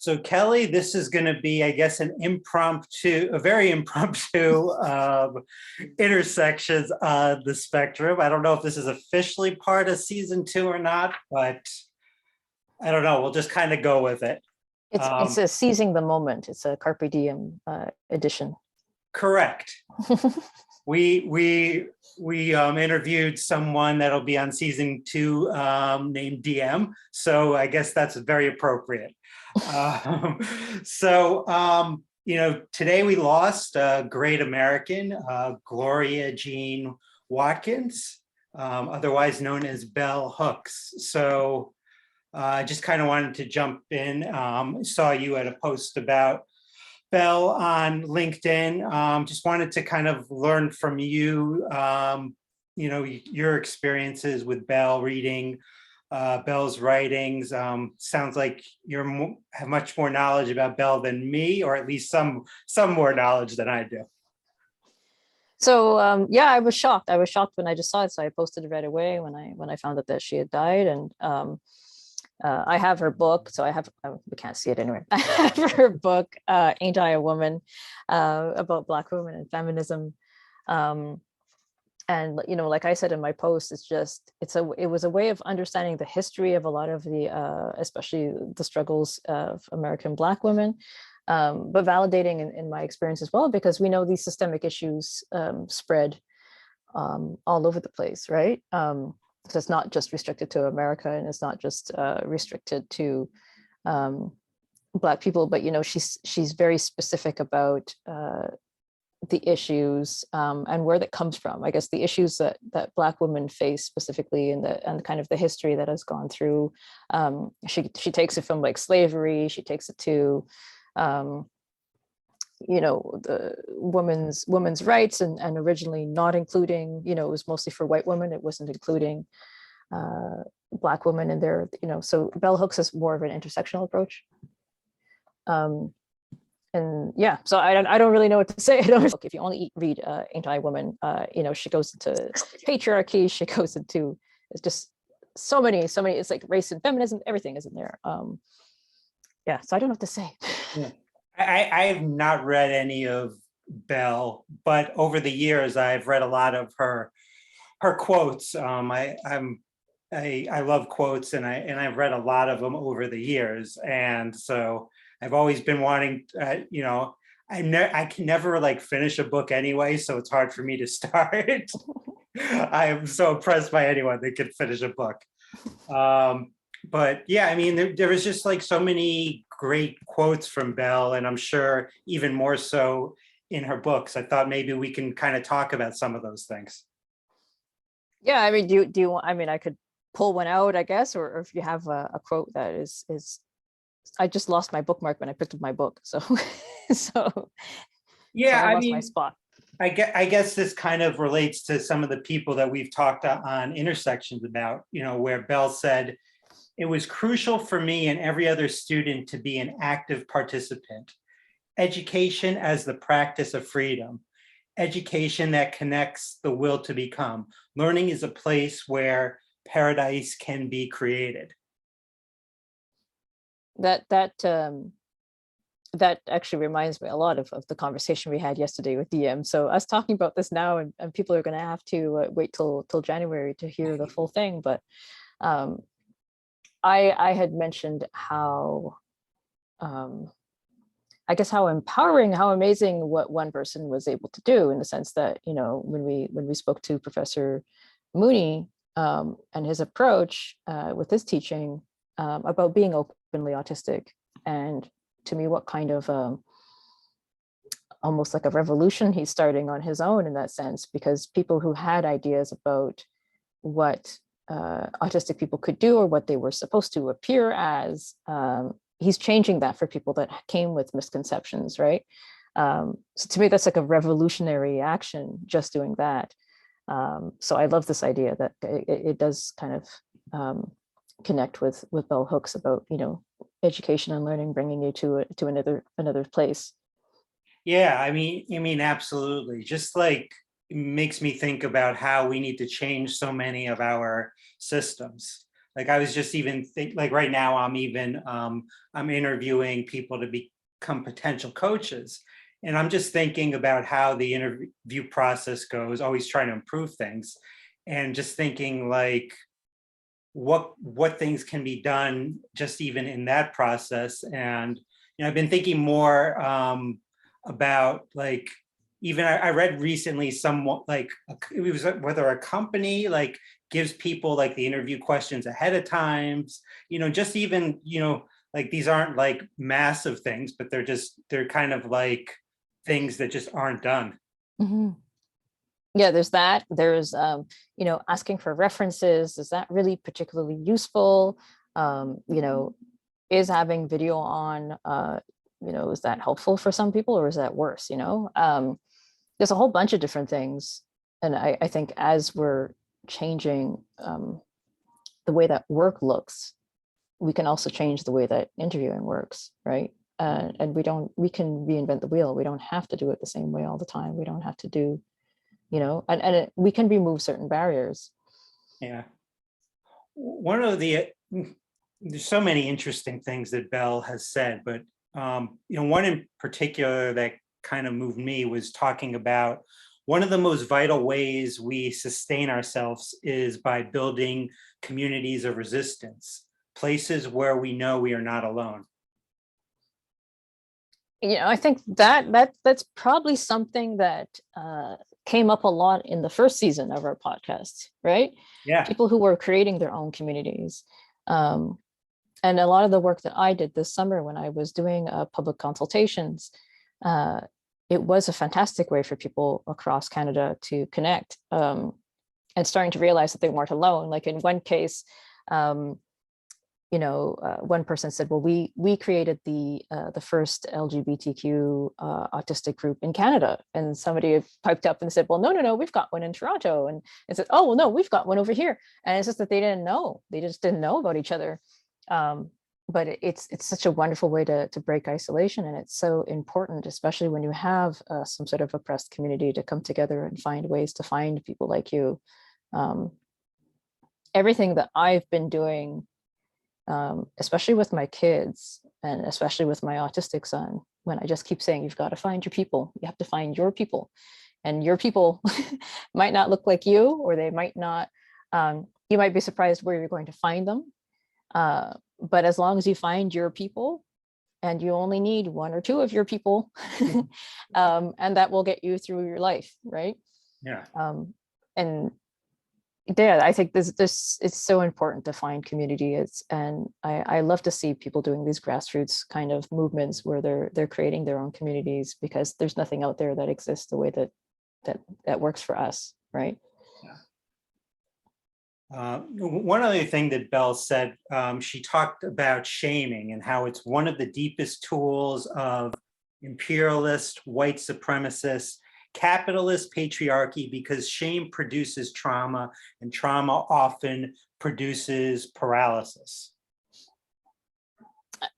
So Kelly, this is going to be, I guess, a very impromptu intersections on the spectrum. I don't know if this is officially part of season 2 or not, but I don't know. We'll just kind of go with it. It's a seizing the moment. It's a carpe diem edition. Correct. We interviewed someone that'll be on season 2 named DM, so I guess that's very appropriate. Today we lost a great American, Gloria Jean Watkins, otherwise known as Bell Hooks. So I just kind of wanted to jump in. Saw you had a post about Bell on LinkedIn. Just wanted to kind of learn from you, your experiences with Bell, reading Bell's writings. Sounds like have much more knowledge about Bell than me, or at least some more knowledge than I do. So I was shocked. I was shocked when I just saw it. So I posted it right away when I found out that she had died. And I have her book. So we can't see it anyway. I have her book, Ain't I a Woman, about Black women and feminism. And, like I said in my post, it was a way of understanding the history of a lot of the, especially the struggles of American Black women, but validating in my experience as well, because we know these systemic issues spread all over the place, right? So it's not just restricted to America, and it's not just restricted to Black people, but, she's very specific about the issues and where that comes from. I guess the issues that Black women face specifically, and kind of the history that has gone through. She takes it from like slavery. She takes it to, the women's rights, and originally not including, it was mostly for white women. It wasn't including Black women in there. So Bell Hooks is more of an intersectional approach. And yeah, so I don't really know what to say. If you only read Ain't I a Woman, she goes into patriarchy. She goes into, it's just so many. It's like race and feminism. Everything is in there. So I don't know what to say. Yeah. I have not read any of Bell, but over the years I've read a lot of her quotes. I love quotes, and I've read a lot of them over the years, and so I've always been wanting, I can never like finish a book anyway, so it's hard for me to start. I am so impressed by anyone that can finish a book. But yeah, there was just like so many great quotes from Bell, and I'm sure even more so in her books. I thought maybe we can kind of talk about some of those things. Yeah, do you want, I could pull one out, I guess, or if you have a quote that is I just lost my bookmark when I picked up my book, so yeah, so I lost my spot. I guess this kind of relates to some of the people that we've talked on Intersections about, where Bell said, "It was crucial for me and every other student to be an active participant. Education as the practice of freedom. Education that connects the will to become. Learning is a place where paradise can be created." That actually reminds me a lot of the conversation we had yesterday with DM. So us talking about this now, and people are going to have to wait till January to hear the full thing. But I had mentioned how, I guess, how empowering, how amazing what one person was able to do, in the sense that, when we spoke to Professor Mooney and his approach with his teaching about being openly autistic, and to me, what kind of almost like a revolution he's starting on his own in that sense, because people who had ideas about what autistic people could do, or what they were supposed to appear as, he's changing that for people that came with misconceptions, right? So to me, that's like a revolutionary action, just doing that. So I love this idea that it does kind of connect with Bell Hooks about, education and learning, bringing you to another place. Yeah, absolutely. Just like, it makes me think about how we need to change so many of our systems. Like I was just even like right now I'm interviewing people to become potential coaches. And I'm just thinking about how the interview process goes, always trying to improve things. And just thinking like what things can be done just even in that process. And I've been thinking more about like even I read recently somewhat like it was whether a company like gives people like the interview questions ahead of times, just even like these aren't like massive things, but they're kind of like things that just aren't done. Mhm. Yeah, there's that. There's asking for references. Is that really particularly useful? Is having video on, is that helpful for some people or is that worse? There's a whole bunch of different things. And I think as we're changing the way that work looks, we can also change the way that interviewing works, right? And we can reinvent the wheel. We don't have to do it the same way all the time. We don't have to do, we can remove certain barriers. Yeah. One of the there's so many interesting things that Bell has said, but one in particular that kind of moved me was talking about one of the most vital ways we sustain ourselves is by building communities of resistance, places where we know we are not alone. I think that's probably something that came up a lot in the first season of our podcast, right? Yeah. People who were creating their own communities. And a lot of the work that I did this summer when I was doing public consultations, it was a fantastic way for people across Canada to connect and starting to realize that they weren't alone. Like in one case, one person said, well, we created the first LGBTQ autistic group in Canada. And somebody piped up and said, well, no, we've got one in Toronto. And it said, oh, well, no, we've got one over here. And it's just that they just didn't know about each other. But it's such a wonderful way to break isolation. And it's so important, especially when you have some sort of oppressed community, to come together and find ways to find people like you. Everything that I've been doing, especially with my kids and especially with my autistic son, when I just keep saying, you've got to find your people, you have to find your people, and your people might not look like you, or they might not, you might be surprised where you're going to find them. But as long as you find your people, and you only need one or two of your people, and that will get you through your life, right? Yeah. And yeah, I think this it's so important to find community. And I love to see people doing these grassroots kind of movements where they're creating their own communities, because there's nothing out there that exists the way that works for us, right? One other thing that Bell said, she talked about shaming and how it's one of the deepest tools of imperialist, white supremacist, capitalist patriarchy, because shame produces trauma, and trauma often produces paralysis.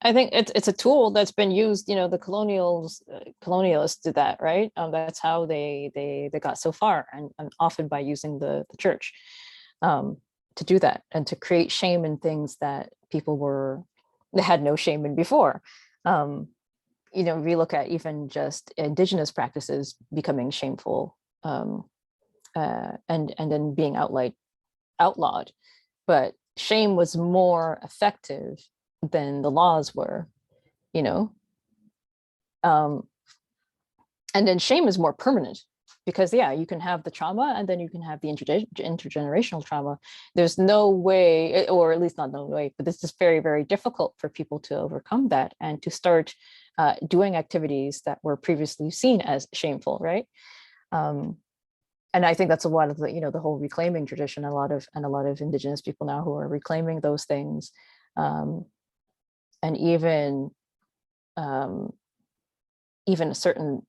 I think it's a tool that's been used. The colonialists did that, right? That's how they got so far, and often by using the church to do that, and to create shame in things that people had no shame in before. We look at even just Indigenous practices becoming shameful, and then being outlawed. But shame was more effective than the laws were, and then shame is more permanent, because you can have the trauma, and then you can have the intergenerational trauma. There's no way, or at least not no way, but this is very, very difficult for people to overcome that and to start doing activities that were previously seen as shameful, right? And I think that's a lot of the whole reclaiming tradition. A lot of Indigenous people now who are reclaiming those things, and even certain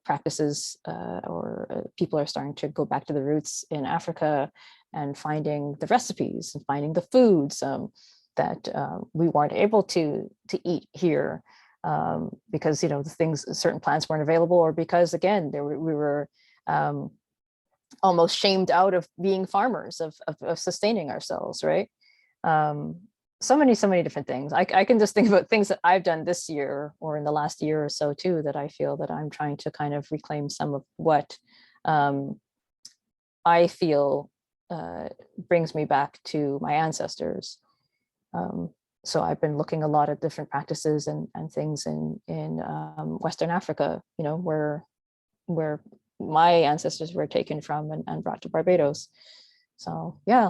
practices or people are starting to go back to the roots in Africa and finding the recipes and finding the foods that we weren't able to eat here, because certain plants weren't available, or because again we were almost shamed out of being farmers, of sustaining ourselves, right? So many different things. I can just think about things that I've done this year or in the last year or so too, that I feel that I'm trying to kind of reclaim some of what I feel brings me back to my ancestors. So I've been looking a lot at different practices and things in Western Africa, you know, where my ancestors were taken from and brought to Barbados. So yeah,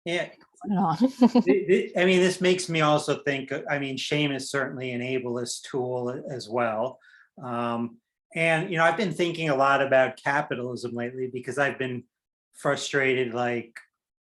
Yeah. on and on. I mean, this makes me also think, I mean, shame is certainly an ableist tool as well. And, you know, I've been thinking a lot about capitalism lately because I've been frustrated, like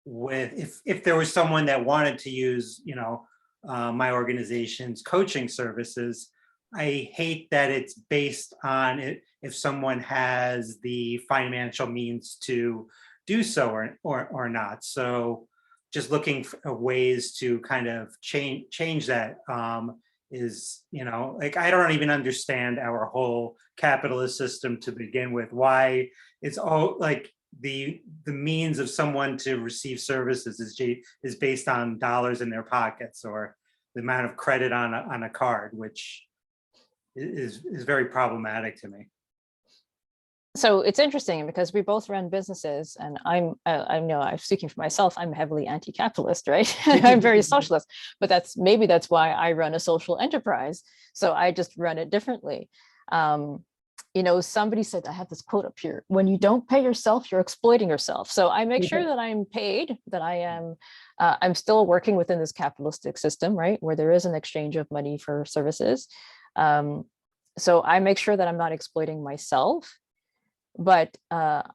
with if there was someone that wanted to use, you know, my organization's coaching services, I hate that it's based on it if someone has the financial means to do so or not. So just looking for ways to kind of change that is, you know, like I don't even understand our whole capitalist system to begin with. Why it's all like the means of someone to receive services is based on dollars in their pockets or the amount of credit on a card, which is very problematic to me. So it's interesting because we both run businesses, and I know I'm speaking for myself. I'm heavily anti-capitalist, right? I'm very socialist, but that's why I run a social enterprise. So I just run it differently. You know, somebody said, I have this quote up here: "When you don't pay yourself, you're exploiting yourself." So I make sure that I'm paid, that I'm still working within this capitalistic system, right, where there is an exchange of money for services. So I make sure that I'm not exploiting myself. But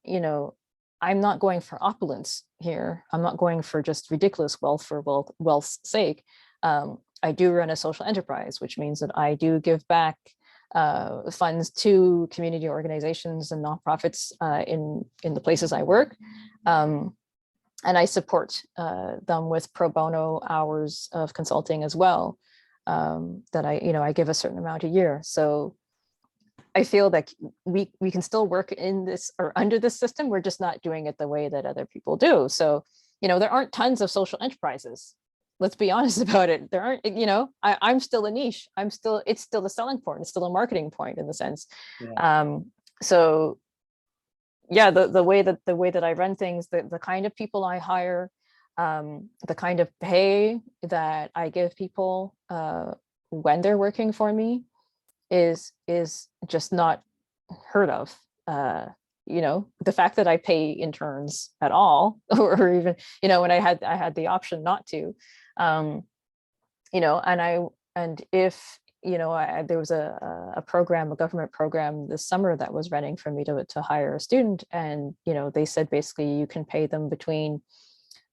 you know, I'm not going for opulence here. I'm not going for just ridiculous wealth for wealth's sake. I do run a social enterprise, which means that I do give back funds to community organizations and nonprofits in the places I work. And I support them with pro bono hours of consulting as well, that I give a certain amount a year. So I feel that we can still work in this or under this system. We're just not doing it the way that other people do. So, you know, there aren't tons of social enterprises. Let's be honest about it. There aren't, you know, I'm still a niche. It's still a selling point. It's still a marketing point in the sense. Yeah. So yeah, the way that I run things, the kind of people I hire, the kind of pay that I give people when they're working for me is just not heard of. You know, the fact that I pay interns at all, or even, you know, when I had the option not to, you know, and if, you know, there was a program, a government program this summer that was running for me to hire a student, and, you know, they said basically you can pay them between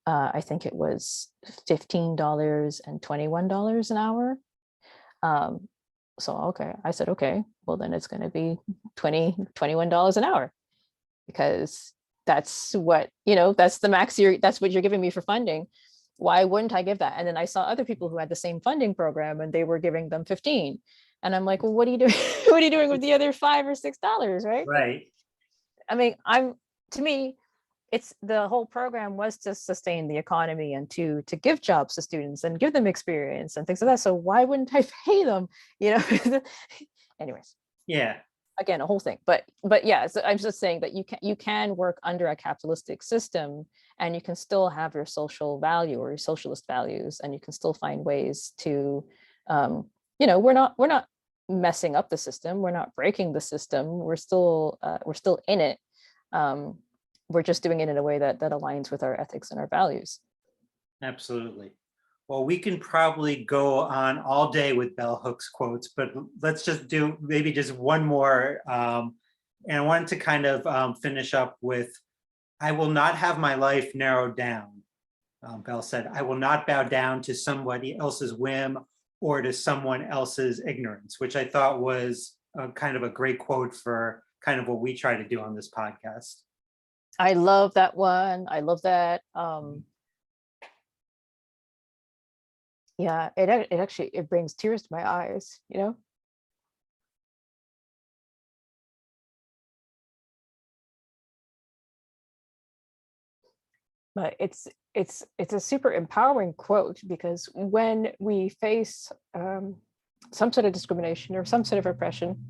I think it was $15 and $21 an hour. So, okay, I said, okay, well then it's going to be $21 an hour, because that's what, you know, that's the max that's what you're giving me for funding. Why wouldn't I give that? And then I saw other people who had the same funding program and they were giving them 15. And I'm like, well, what are you doing? What are you doing with the other $5 or $6, right? Right. I mean, to me, it's the whole program was to sustain the economy and to give jobs to students and give them experience and things like that. So why wouldn't I pay them? You know. Anyways, Yeah. again, a whole thing. But yeah, so I'm just saying that you can work under a capitalistic system and you can still have your social value or your socialist values, and you can still find ways to, you know, we're not messing up the system. We're not breaking the system. We're still in it. We're just doing it in a way that aligns with our ethics and our values. Absolutely. Well, we can probably go on all day with bell hooks quotes, but let's just do maybe just one more. And I wanted to kind of finish up with, "I will not have my life narrowed down." Bell said, "I will not bow down to somebody else's whim or to someone else's ignorance," which I thought was kind of a great quote for kind of what we try to do on this podcast. I love that one. I love that. Yeah, it actually it brings tears to my eyes, you know. But it's a super empowering quote, because when we face some sort of discrimination or some sort of oppression,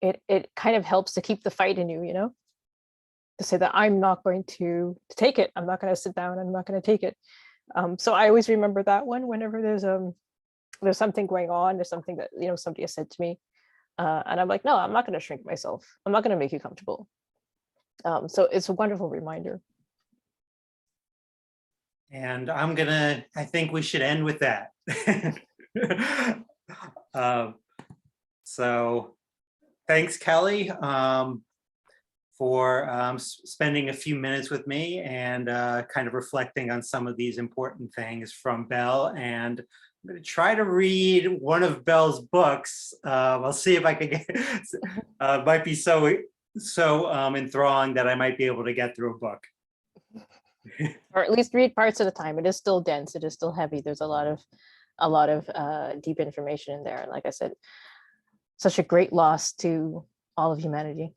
it kind of helps to keep the fight in you, to say that I'm not going to take it. I'm not going to sit down. I'm not going to take it. So I always remember that one whenever there's something going on, there's something that somebody has said to me, and I'm like, no, I'm not going to shrink myself. I'm not going to make you comfortable. So it's a wonderful reminder. And I think we should end with that. So thanks, Kelly, for spending a few minutes with me and kind of reflecting on some of these important things from Belle. And I'm going to try to read one of Belle's books. I'll see if I can get, might be so enthralling that I might be able to get through a book. Or at least read parts at a time. It is still dense. It is still heavy. There's a lot of deep information in there. And like I said, such a great loss to all of humanity.